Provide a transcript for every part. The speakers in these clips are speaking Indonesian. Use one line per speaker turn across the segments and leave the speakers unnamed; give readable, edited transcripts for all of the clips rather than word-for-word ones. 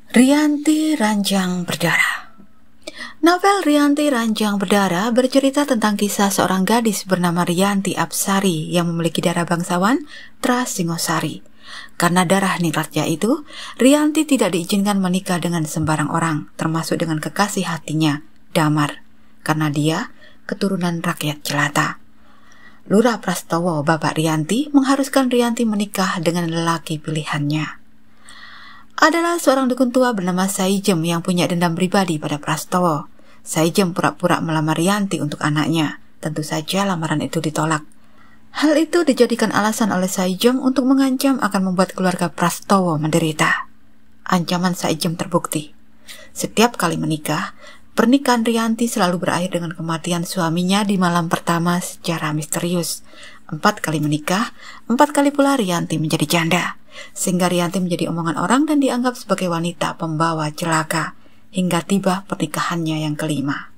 Rianti Ranjang Berdarah. Novel Rianti Ranjang Berdarah bercerita tentang kisah seorang gadis bernama Rianti Apsari yang memiliki darah bangsawan Tras Singosari. Karena darah ningratnya itu, Rianti tidak diizinkan menikah dengan sembarang orang, termasuk dengan kekasih hatinya, Damar, karena dia keturunan rakyat jelata. Lurah Prastowo, bapak Rianti, mengharuskan Rianti menikah dengan lelaki pilihannya. Adalah seorang dukun tua bernama Saijem yang punya dendam pribadi pada Prastowo. Saijem pura-pura melamar Rianti untuk anaknya. Tentu saja lamaran itu ditolak. Hal itu dijadikan alasan oleh Saijem untuk mengancam akan membuat keluarga Prastowo menderita. Ancaman Saijem terbukti. Setiap kali menikah, pernikahan Rianti selalu berakhir dengan kematian suaminya di malam pertama secara misterius. 4 kali menikah, 4 kali pula Rianti menjadi janda. Sehingga Rianti menjadi omongan orang dan dianggap sebagai wanita pembawa celaka, hingga tiba pernikahannya yang kelima.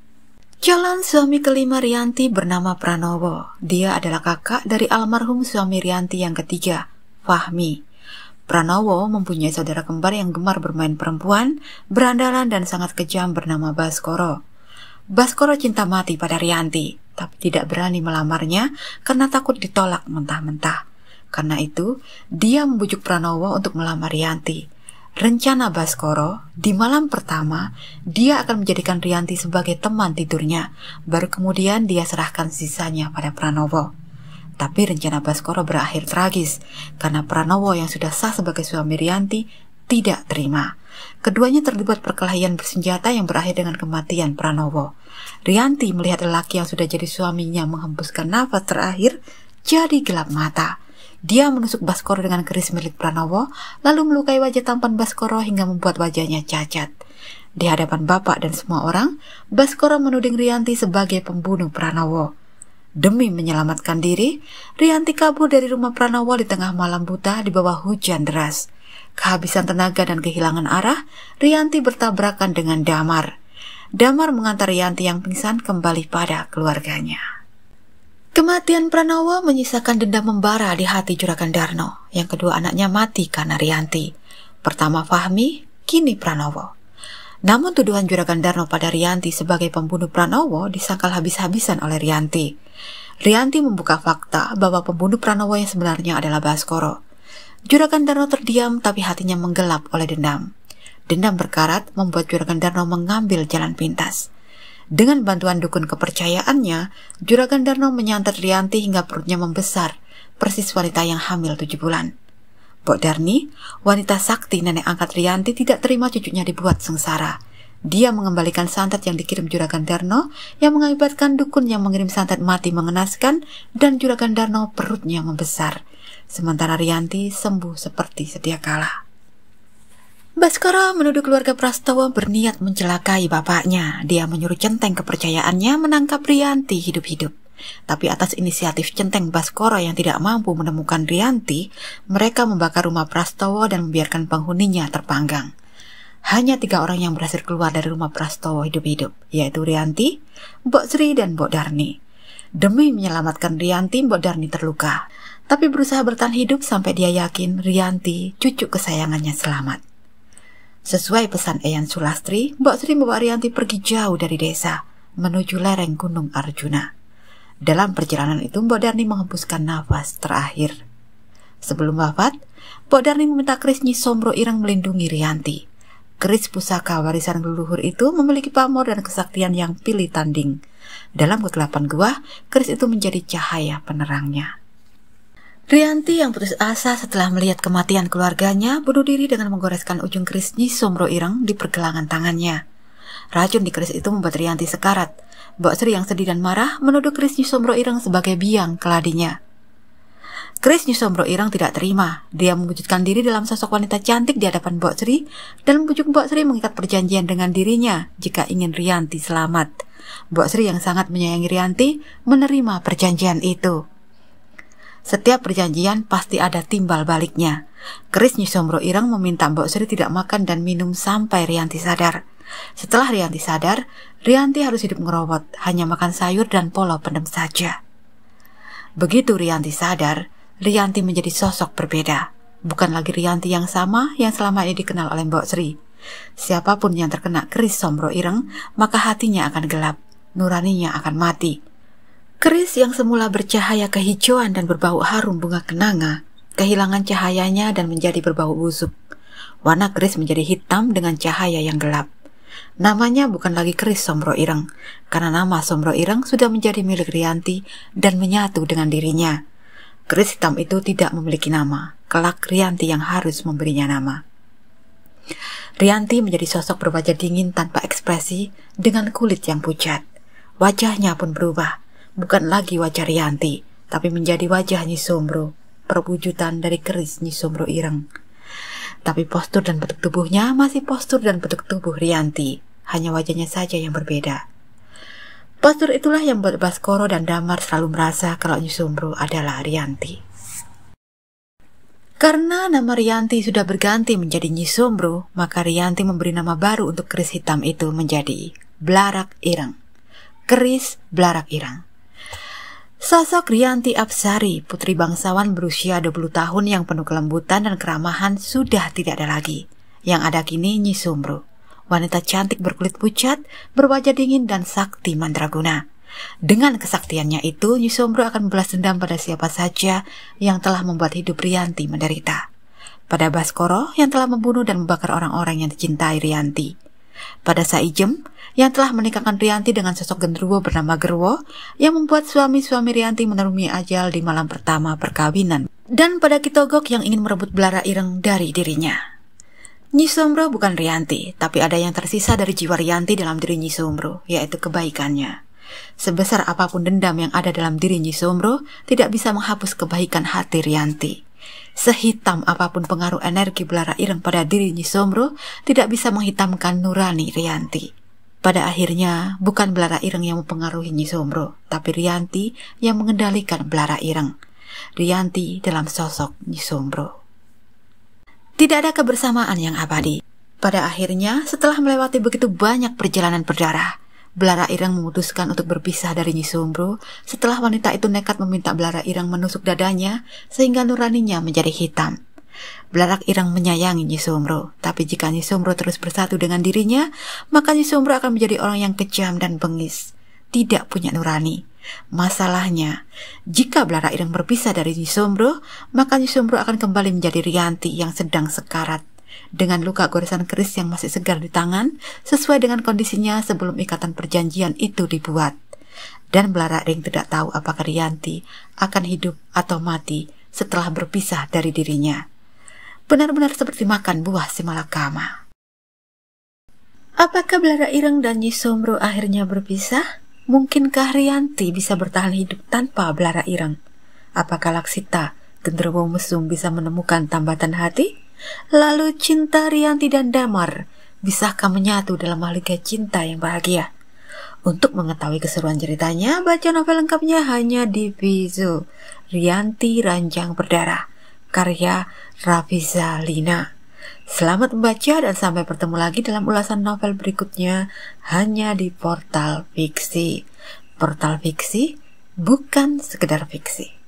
Calon suami kelima Rianti bernama Pranowo. Dia adalah kakak dari almarhum suami Rianti yang ketiga, Fahmi. Pranowo mempunyai saudara kembar yang gemar bermain perempuan, berandalan dan sangat kejam bernama Baskoro. Baskoro cinta mati pada Rianti, tapi tidak berani melamarnya karena takut ditolak mentah-mentah. Karena itu, dia membujuk Pranowo untuk melamar Rianti. Rencana Baskoro, di malam pertama, dia akan menjadikan Rianti sebagai teman tidurnya, baru kemudian dia serahkan sisanya pada Pranowo. Tapi rencana Baskoro berakhir tragis, karena Pranowo yang sudah sah sebagai suami Rianti tidak terima. Keduanya terlibat perkelahian bersenjata yang berakhir dengan kematian Pranowo. Rianti melihat lelaki yang sudah jadi suaminya menghembuskan nafas terakhir, jadi gelap mata. Dia menusuk Baskoro dengan keris milik Pranowo, lalu melukai wajah tampan Baskoro hingga membuat wajahnya cacat. Di hadapan bapak dan semua orang, Baskoro menuding Rianti sebagai pembunuh Pranowo. Demi menyelamatkan diri, Rianti kabur dari rumah Pranowo di tengah malam buta di bawah hujan deras. Kehabisan tenaga dan kehilangan arah, Rianti bertabrakan dengan Damar. Damar mengantar Rianti yang pingsan kembali pada keluarganya. Kematian Pranowo menyisakan dendam membara di hati Juragan Darno. Yang kedua anaknya mati karena Rianti. Pertama Fahmi, kini Pranowo. Namun tuduhan Juragan Darno pada Rianti sebagai pembunuh Pranowo disangkal habis-habisan oleh Rianti. Rianti membuka fakta bahwa pembunuh Pranowo yang sebenarnya adalah Baskoro. Juragan Darno terdiam tapi hatinya menggelap oleh dendam. Dendam berkarat membuat Juragan Darno mengambil jalan pintas. Dengan bantuan dukun kepercayaannya, Juragan Darno menyantet Rianti hingga perutnya membesar, persis wanita yang hamil 7 bulan. Mbok Darni, wanita sakti nenek angkat Rianti, tidak terima cucunya dibuat sengsara. Dia mengembalikan santet yang dikirim Juragan Darno, yang mengakibatkan dukun yang mengirim santet mati mengenaskan, dan Juragan Darno perutnya membesar. Sementara Rianti sembuh seperti sedia kala. Baskoro menuduh keluarga Prastowo berniat mencelakai bapaknya. Dia menyuruh centeng kepercayaannya menangkap Rianti hidup-hidup. Tapi atas inisiatif centeng Baskoro yang tidak mampu menemukan Rianti, mereka membakar rumah Prastowo dan membiarkan penghuninya terpanggang. Hanya 3 orang yang berhasil keluar dari rumah Prastowo hidup-hidup, yaitu Rianti, Mbok Sri, dan Mbok Darni. Demi menyelamatkan Rianti, Mbok Darni terluka, tapi berusaha bertahan hidup sampai dia yakin Rianti, cucu kesayangannya, selamat. Sesuai pesan Eyang Sulastri, Mbok Sri membawa Rianti pergi jauh dari desa, menuju lereng Gunung Arjuna. Dalam perjalanan itu, Mbok Darni menghembuskan nafas terakhir. Sebelum wafat, Mbok Darni meminta keris Nyi Sombro Ireng melindungi Rianti. Keris pusaka warisan leluhur itu memiliki pamor dan kesaktian yang pilih tanding. Dalam kegelapan gua, keris itu menjadi cahaya penerangnya. Rianti yang putus asa setelah melihat kematian keluarganya bunuh diri dengan menggoreskan ujung keris Nyi Sombro Ireng di pergelangan tangannya. Racun di keris itu membuat Rianti sekarat. Mbok Sri yang sedih dan marah menuduh keris Nyi Sombro Ireng sebagai biang keladinya. Keris Nyi Sombro Ireng tidak terima. Dia mewujudkan diri dalam sosok wanita cantik di hadapan Mbok Sri dan membujuk Mbok Sri mengikat perjanjian dengan dirinya jika ingin Rianti selamat. Mbok Sri yang sangat menyayangi Rianti menerima perjanjian itu. Setiap perjanjian pasti ada timbal baliknya. Keris Nyi Sombro Ireng meminta Mbok Sri tidak makan dan minum sampai Rianti sadar. Setelah Rianti sadar, Rianti harus hidup ngerobot, hanya makan sayur dan polo pendem saja. Begitu Rianti sadar, Rianti menjadi sosok berbeda. Bukan lagi Rianti yang sama yang selama ini dikenal oleh Mbok Sri. Siapapun yang terkena keris Sombro Ireng, maka hatinya akan gelap, nuraninya akan mati. Keris yang semula bercahaya kehijauan dan berbau harum bunga kenanga, kehilangan cahayanya dan menjadi berbau busuk. Warna keris menjadi hitam dengan cahaya yang gelap. Namanya bukan lagi keris Sombro Ireng, karena nama Sombro Ireng sudah menjadi milik Rianti dan menyatu dengan dirinya. Keris hitam itu tidak memiliki nama, kelak Rianti yang harus memberinya nama. Rianti menjadi sosok berwajah dingin tanpa ekspresi dengan kulit yang pucat. Wajahnya pun berubah, bukan lagi wajah Rianti, tapi menjadi wajah Nyi Sombro, perwujudan dari keris Nyi Sombro Ireng. Tapi postur dan bentuk tubuhnya masih postur dan bentuk tubuh Rianti, hanya wajahnya saja yang berbeda. Postur itulah yang membuat Baskoro dan Damar selalu merasa kalau Nyi Sombro adalah Rianti. Karena nama Rianti sudah berganti menjadi Nyi Sombro, maka Rianti memberi nama baru untuk keris hitam itu menjadi Blarak Ireng. Keris Blarak Ireng. Sosok Rianti Apsari, putri bangsawan berusia 20 tahun yang penuh kelembutan dan keramahan sudah tidak ada lagi. Yang ada kini Nyi Sombro, wanita cantik berkulit pucat, berwajah dingin dan sakti mandraguna. Dengan kesaktiannya itu, Nyi Sombro akan membalas dendam pada siapa saja yang telah membuat hidup Rianti menderita. Pada Baskoro yang telah membunuh dan membakar orang-orang yang dicintai Rianti. Pada Saijem yang telah menikahkan Rianti dengan sosok genderuwo bernama Gerwo yang membuat suami-suami Rianti menuruni ajal di malam pertama perkawinan. Dan pada Kitogok yang ingin merebut Blarak Ireng dari dirinya. Nyi Sombro bukan Rianti, tapi ada yang tersisa dari jiwa Rianti dalam diri Nyi Sombro, yaitu kebaikannya. Sebesar apapun dendam yang ada dalam diri Nyi Sombro, tidak bisa menghapus kebaikan hati Rianti. Sehitam apapun pengaruh energi Blarak Ireng pada diri Nyi Sombro, tidak bisa menghitamkan nurani Rianti. Pada akhirnya, bukan Blarak Ireng yang mempengaruhi Nyi Sombro, tapi Rianti yang mengendalikan Blarak Ireng. Rianti dalam sosok Nyi Sombro. Tidak ada kebersamaan yang abadi. Pada akhirnya, setelah melewati begitu banyak perjalanan berdarah, Blarak Ireng memutuskan untuk berpisah dari Nyi Sombro setelah wanita itu nekat meminta Blarak Ireng menusuk dadanya sehingga nuraninya menjadi hitam. Blarak Ireng menyayangi Nyi Sombro, tapi jika Nyi Sombro terus bersatu dengan dirinya, maka Nyi Sombro akan menjadi orang yang kejam dan bengis, tidak punya nurani. Masalahnya, jika Blarak Ireng berpisah dari Nyi Sombro, maka Nyi Sombro akan kembali menjadi Rianti yang sedang sekarat, dengan luka goresan keris yang masih segar di tangan, sesuai dengan kondisinya sebelum ikatan perjanjian itu dibuat. Dan Blarak Ireng tidak tahu apakah Rianti akan hidup atau mati setelah berpisah dari dirinya. Benar-benar seperti makan buah si malakama. Apakah Blarak Ireng dan Nyi Sombro akhirnya berpisah? Mungkinkah Rianti bisa bertahan hidup tanpa Blarak Ireng? Apakah Laksita, genderuwo mesum, bisa menemukan tambatan hati? Lalu cinta Rianti dan Damar, bisakah menyatu dalam mahligai cinta yang bahagia? Untuk mengetahui keseruan ceritanya, baca novel lengkapnya hanya di Vizo, Rianti Ranjang Berdarah, karya Rafiza Lina. Selamat membaca dan sampai bertemu lagi dalam ulasan novel berikutnya hanya di Portal Fiksi. Portal Fiksi bukan sekedar fiksi.